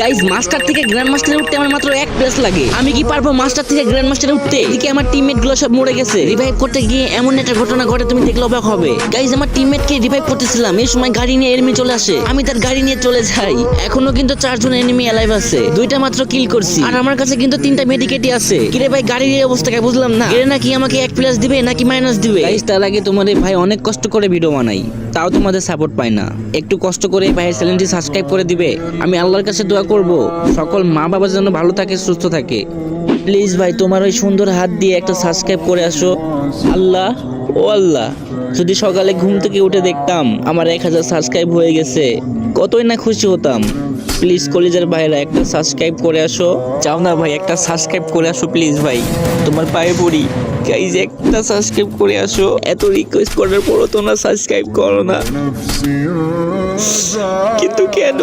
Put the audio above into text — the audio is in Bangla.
গাইজ মাস্টার থেকে গ্র্যান্ড মাস্টারে উঠতে আমার মাত্র 1 প্লেস লাগে। আমি কি পারবো মাস্টার থেকে গ্র্যান্ড মাস্টারে উঠতে? এদিকে আমার টিমমেট গুলো সব মরে গেছে। রিভাইভ করতে গিয়ে এমন একটা ঘটনা ঘটে তুমি দেখলে অবাক হবে। গাইজ আমার টিমমেট কে রিভাইভ করতেছিলাম, এই সময় গাড়ি নিয়ে এনিমি চলে আসে। আমি তার গাড়ি নিয়ে চলে যাই। এখনো কিন্তু 4 জন এনিমি অ্যালাইভ আছে, 2টা মাত্র কিল করছি। আর আমার কাছে কিন্তু 3টা মেডিকেটই আছে। কিরে ভাই গাড়ির এই অবস্থাকে বুঝলাম না, এর নাকি আমাকে 1 প্লাস দিবে নাকি মাইনাস দিবে? গাইজ তার আগে তোমাদের ভাই অনেক কষ্ট করে ভিডিও বানাই, তাও তোমাদের সাপোর্ট পাই না। একটু কষ্ট করে ভাইয়ের চ্যানেলটি সাবস্ক্রাইব করে দিবে। আমি আল্লাহর কাছে দোয়া করব সকল মা বাবার জন্য ভালো থাকে, সুস্থ থাকে। প্লিজ ভাই তোমার ওই সুন্দর হাত দিয়ে একটা সাবস্ক্রাইব করে আসো। আল্লাহ ও আল্লাহ, যদি সকালে ঘুম থেকে উঠে দেখতাম আমার 1000 সাবস্ক্রাইব হয়ে গেছে, কতই না খুশি হতাম। প্লিজ কলিজার ভাইরা একটা সাবস্ক্রাইব করে আসো। চাও না ভাই একটা সাবস্ক্রাইব করে আসো প্লিজ ভাই, তোমার পায়ে পড়ি। গাইজ একটা সাবস্ক্রাইব করে আসো। এত রিকোয়েস্ট করার পরও তোমরা সাবস্ক্রাইব করো না, কিন্তু কেন?